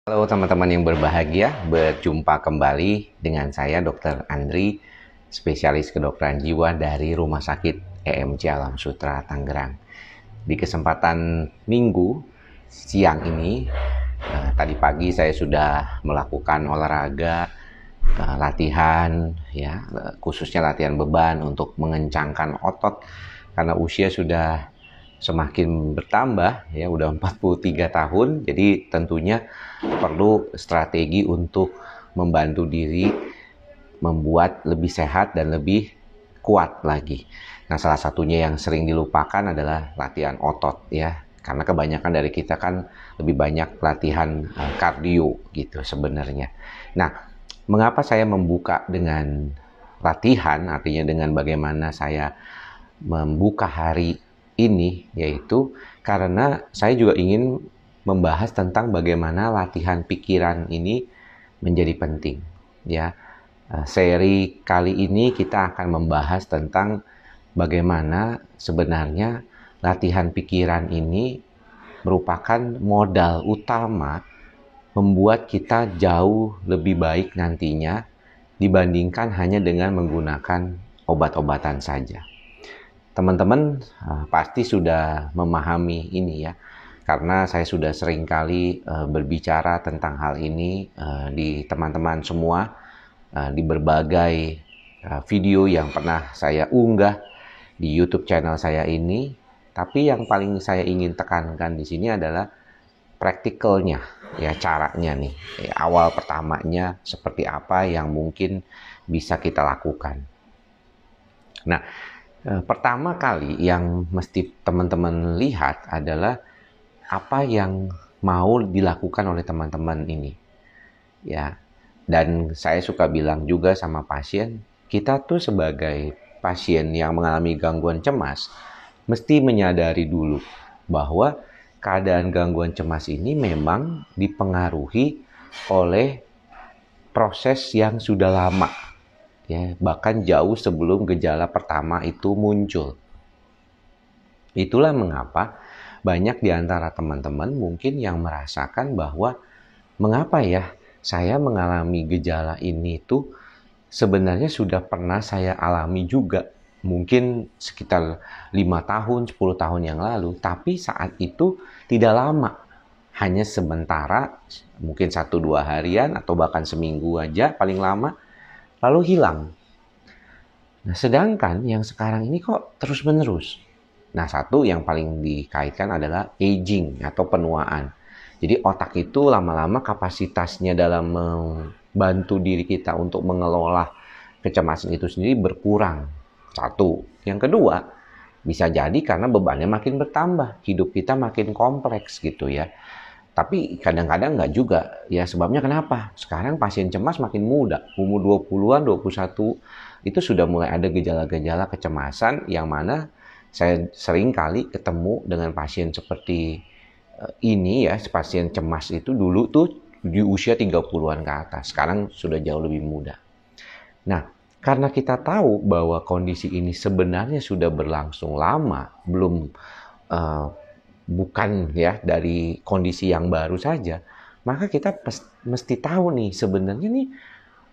Halo teman-teman yang berbahagia, berjumpa kembali dengan saya Dr. Andri, spesialis kedokteran jiwa dari Rumah Sakit EMC Alam Sutera Tangerang. Di kesempatan Minggu siang ini, tadi pagi saya sudah melakukan olahraga, latihan, ya, khususnya latihan beban untuk mengencangkan otot karena usia sudah semakin bertambah, ya udah 43 tahun, jadi tentunya perlu strategi untuk membantu diri membuat lebih sehat dan lebih kuat lagi. Nah, salah satunya yang sering dilupakan adalah latihan otot, ya, karena kebanyakan dari kita kan lebih banyak latihan kardio gitu sebenarnya. Nah, mengapa saya membuka dengan latihan, artinya dengan bagaimana saya membuka hari ini, yaitu karena saya juga ingin membahas tentang bagaimana latihan pikiran ini menjadi penting, ya. Seri kali ini kita akan membahas tentang bagaimana sebenarnya latihan pikiran ini merupakan modal utama membuat kita jauh lebih baik nantinya dibandingkan hanya dengan menggunakan obat-obatan saja. Teman-teman pasti sudah memahami ini, ya, karena saya sudah sering kali berbicara tentang hal ini di teman-teman semua, di berbagai video yang pernah saya unggah di YouTube channel saya ini. Tapi yang paling saya ingin tekankan di sini adalah praktikalnya, ya, caranya nih, ya, awal pertamanya seperti apa yang mungkin bisa kita lakukan. Nah, pertama kali yang mesti teman-teman lihat adalah apa yang mau dilakukan oleh teman-teman ini, ya. Dan saya suka bilang juga sama pasien, kita tuh sebagai pasien yang mengalami gangguan cemas mesti menyadari dulu bahwa keadaan gangguan cemas ini memang dipengaruhi oleh proses yang sudah lama, ya, bahkan jauh sebelum gejala pertama itu muncul. Itulah mengapa banyak di antara teman-teman mungkin yang merasakan bahwa mengapa ya saya mengalami gejala ini tuh sebenarnya sudah pernah saya alami juga. Mungkin sekitar 5 tahun, 10 tahun yang lalu. Tapi saat itu tidak lama. Hanya sementara, mungkin 1-2 harian atau bahkan seminggu aja paling lama. Lalu hilang. Nah, sedangkan yang sekarang ini kok terus-menerus. Nah, satu yang paling dikaitkan adalah aging atau penuaan. Jadi otak itu lama-lama kapasitasnya dalam membantu diri kita untuk mengelola kecemasan itu sendiri berkurang. Satu. Yang kedua, bisa jadi karena bebannya makin bertambah. Hidup kita makin kompleks gitu, ya. Tapi kadang-kadang nggak juga. Ya, sebabnya kenapa? Sekarang pasien cemas makin muda. Umur 20-an, 21, itu sudah mulai ada gejala-gejala kecemasan yang mana saya sering kali ketemu dengan pasien seperti ini, ya, pasien cemas itu dulu tuh di usia 30-an ke atas. Sekarang sudah jauh lebih muda. Nah, karena kita tahu bahwa kondisi ini sebenarnya sudah berlangsung lama, bukan ya dari kondisi yang baru saja, maka kita mesti tahu nih sebenarnya nih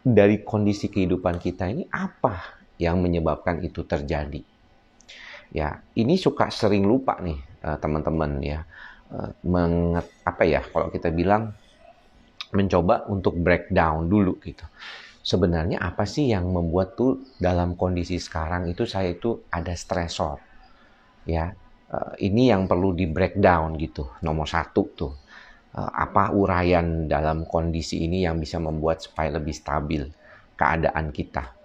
dari kondisi kehidupan kita ini apa yang menyebabkan itu terjadi. Ya, ini suka sering lupa nih teman-teman, ya. Kalau kita bilang mencoba untuk breakdown dulu gitu. Sebenarnya apa sih yang membuat tuh dalam kondisi sekarang itu saya itu ada stresor, ya. Ini yang perlu di breakdown gitu. Nomor satu tuh apa uraian dalam kondisi ini yang bisa membuat supaya lebih stabil keadaan kita.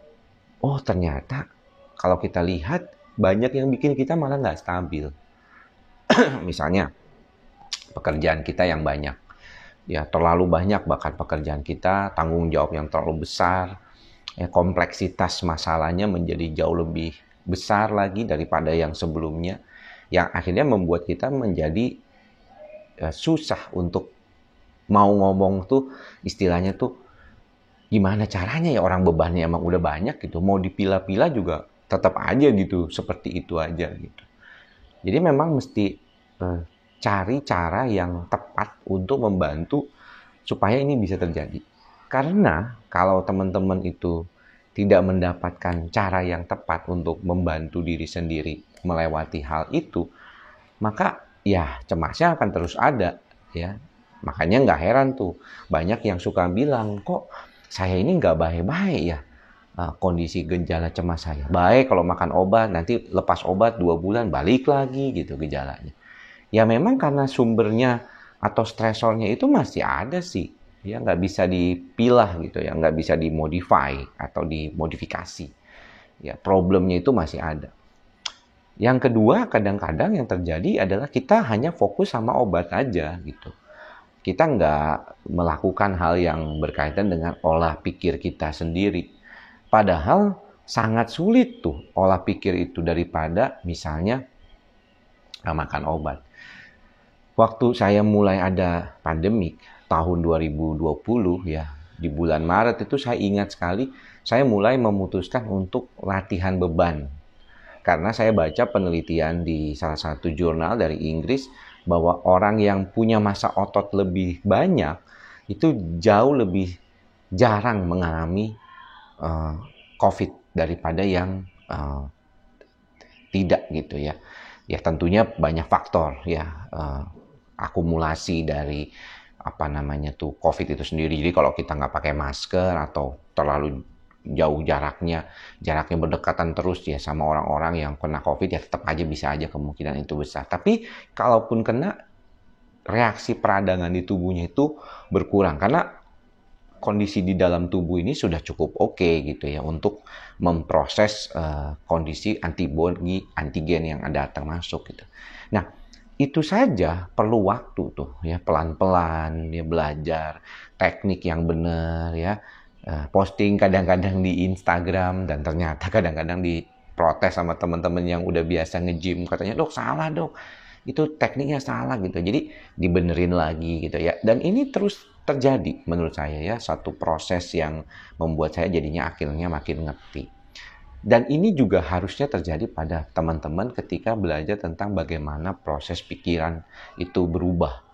Oh, ternyata kalau kita lihat banyak yang bikin kita malah nggak stabil. Misalnya pekerjaan kita yang banyak, ya, terlalu banyak bahkan pekerjaan kita, tanggung jawab yang terlalu besar, ya, kompleksitas masalahnya menjadi jauh lebih besar lagi daripada yang sebelumnya, yang akhirnya membuat kita menjadi susah untuk mau ngomong tuh, istilahnya tuh gimana caranya ya, orang bebannya emang udah banyak gitu, mau dipilah-pilah juga tetap aja gitu, seperti itu aja gitu. Jadi memang mesti cari cara yang tepat untuk membantu supaya ini bisa terjadi. Karena kalau teman-teman itu tidak mendapatkan cara yang tepat untuk membantu diri sendiri melewati hal itu, maka ya cemasnya akan terus ada ya. Makanya nggak heran tuh banyak yang suka bilang, kok saya ini nggak baik-baik ya, kondisi gejala cemas saya. Baik kalau makan obat, nanti lepas obat 2 bulan balik lagi gitu gejalanya. Ya memang karena sumbernya atau stresornya itu masih ada sih. Ya nggak bisa dipilah gitu ya, nggak bisa dimodify atau dimodifikasi. Ya problemnya itu masih ada. Yang kedua, kadang-kadang yang terjadi adalah kita hanya fokus sama obat aja gitu. Kita nggak melakukan hal yang berkaitan dengan olah pikir kita sendiri. Padahal sangat sulit tuh olah pikir itu daripada misalnya makan obat. Waktu saya mulai ada pandemik tahun 2020 ya, di bulan Maret itu saya ingat sekali, saya mulai memutuskan untuk latihan beban. Karena saya baca penelitian di salah satu jurnal dari Inggris bahwa orang yang punya massa otot lebih banyak itu jauh lebih jarang mengalami COVID daripada yang tidak gitu ya. Ya tentunya banyak faktor ya, akumulasi dari COVID itu sendiri. Jadi kalau kita nggak pakai masker atau terlalu jauh jaraknya berdekatan terus ya sama orang-orang yang kena COVID, ya tetap aja bisa aja kemungkinan itu besar. Tapi kalaupun kena, reaksi peradangan di tubuhnya itu berkurang karena kondisi di dalam tubuh ini sudah cukup oke gitu ya untuk memproses kondisi antibodi antigen yang datang masuk gitu. Nah, itu saja perlu waktu tuh ya, pelan-pelan ya belajar teknik yang benar ya. Posting kadang-kadang di Instagram dan ternyata kadang-kadang diprotes sama teman-teman yang udah biasa nge-gym, katanya, "Dok, salah, Dok. Itu tekniknya salah," gitu. Jadi dibenerin lagi gitu ya. Dan ini terus terjadi menurut saya ya, satu proses yang membuat saya jadinya akhirnya makin ngerti. Dan ini juga harusnya terjadi pada teman-teman ketika belajar tentang bagaimana proses pikiran itu berubah.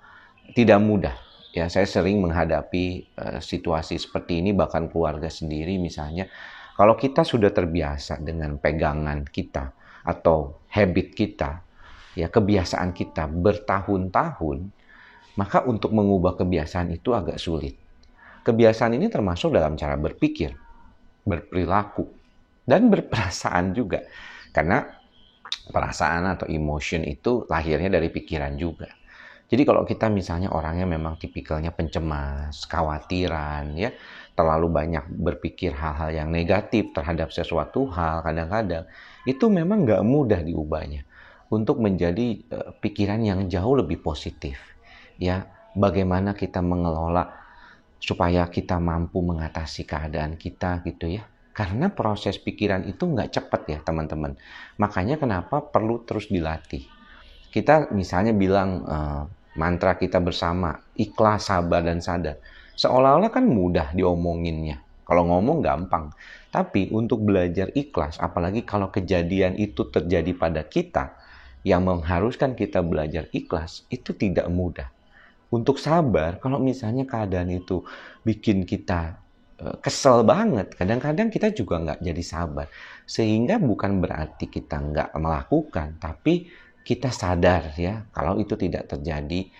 Tidak mudah. Ya, saya sering menghadapi situasi seperti ini, bahkan keluarga sendiri misalnya. Kalau kita sudah terbiasa dengan pegangan kita atau habit kita, ya kebiasaan kita bertahun-tahun, maka untuk mengubah kebiasaan itu agak sulit. Kebiasaan ini termasuk dalam cara berpikir, berperilaku, dan berperasaan juga. Karena perasaan atau emotion itu lahirnya dari pikiran juga. Jadi kalau kita misalnya orangnya memang tipikalnya pencemas, khawatiran, ya, terlalu banyak berpikir hal-hal yang negatif terhadap sesuatu hal, kadang-kadang itu memang nggak mudah diubahnya untuk menjadi pikiran yang jauh lebih positif. Ya, bagaimana kita mengelola supaya kita mampu mengatasi keadaan kita gitu ya. Karena proses pikiran itu nggak cepat ya teman-teman. Makanya kenapa perlu terus dilatih. Kita misalnya bilang mantra kita bersama, ikhlas, sabar, dan sadar. Seolah-olah kan mudah diomonginnya. Kalau ngomong gampang. Tapi untuk belajar ikhlas, apalagi kalau kejadian itu terjadi pada kita, yang mengharuskan kita belajar ikhlas, itu tidak mudah. Untuk sabar, kalau misalnya keadaan itu bikin kita kesel banget, kadang-kadang kita juga nggak jadi sabar. Sehingga bukan berarti kita nggak melakukan, tapi kita sadar ya kalau itu tidak terjadi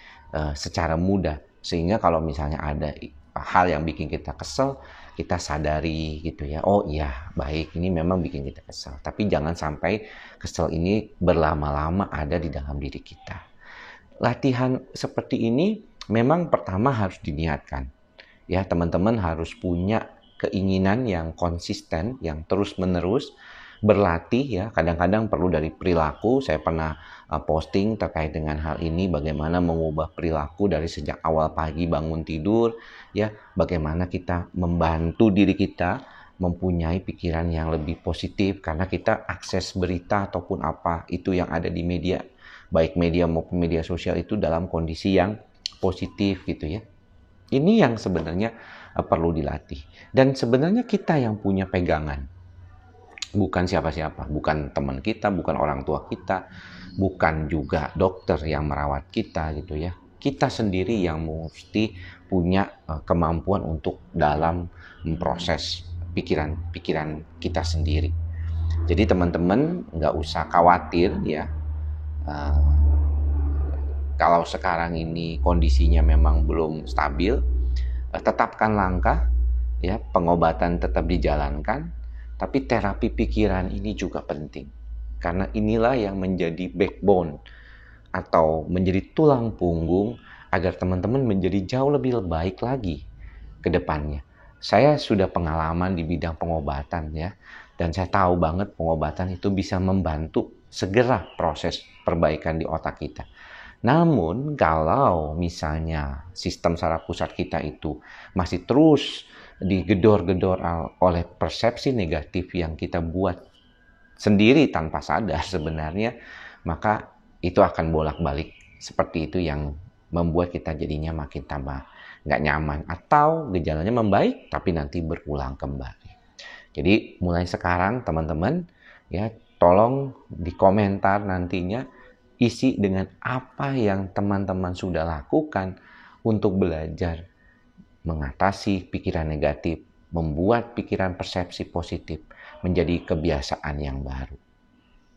secara mudah. Sehingga kalau misalnya ada hal yang bikin kita kesel, kita sadari gitu ya. Oh iya, baik, ini memang bikin kita kesel. Tapi jangan sampai kesel ini berlama-lama ada di dalam diri kita. Latihan seperti ini memang pertama harus diniatkan. Ya, teman-teman harus punya keinginan yang konsisten, yang terus-menerus berlatih ya. Kadang-kadang perlu dari perilaku. Saya pernah posting terkait dengan hal ini, bagaimana mengubah perilaku dari sejak awal pagi bangun tidur ya, bagaimana kita membantu diri kita mempunyai pikiran yang lebih positif karena kita akses berita ataupun apa itu yang ada di media, baik media maupun media sosial itu dalam kondisi yang positif gitu ya. Ini yang sebenarnya perlu dilatih. Dan sebenarnya kita yang punya pegangan. Bukan siapa-siapa, bukan teman kita, bukan orang tua kita, bukan juga dokter yang merawat kita gitu ya. kita sendiri yang mesti punya kemampuan untuk dalam memproses pikiran-pikiran kita sendiri. Jadi teman-teman nggak usah khawatir ya, kalau sekarang ini kondisinya memang belum stabil, tetapkan langkah, ya, pengobatan tetap dijalankan, tapi terapi pikiran ini juga penting. Karena inilah yang menjadi backbone atau menjadi tulang punggung agar teman-teman menjadi jauh lebih baik lagi ke depannya. Saya sudah pengalaman di bidang pengobatan ya, dan saya tahu banget pengobatan itu bisa membantu segera proses perbaikan di otak kita. Namun kalau misalnya sistem saraf pusat kita itu masih terus digedor-gedor oleh persepsi negatif yang kita buat sendiri tanpa sadar sebenarnya, maka itu akan bolak-balik seperti itu yang membuat kita jadinya makin tambah nggak nyaman atau gejalanya membaik tapi nanti berulang kembali. Jadi mulai sekarang teman-teman ya, tolong di komentar nantinya isi dengan apa yang teman-teman sudah lakukan untuk belajar mengatasi pikiran negatif, membuat pikiran persepsi positif menjadi kebiasaan yang baru.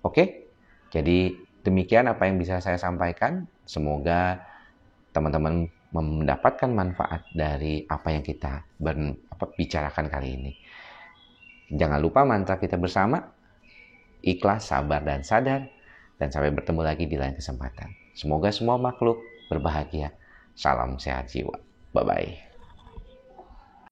Oke? Jadi demikian apa yang bisa saya sampaikan. Semoga teman-teman mendapatkan manfaat dari apa yang kita bicarakan kali ini. Jangan lupa mantra kita bersama, ikhlas, sabar, dan sadar. Dan sampai bertemu lagi di lain kesempatan. Semoga semua makhluk berbahagia. Salam sehat jiwa. Bye-bye.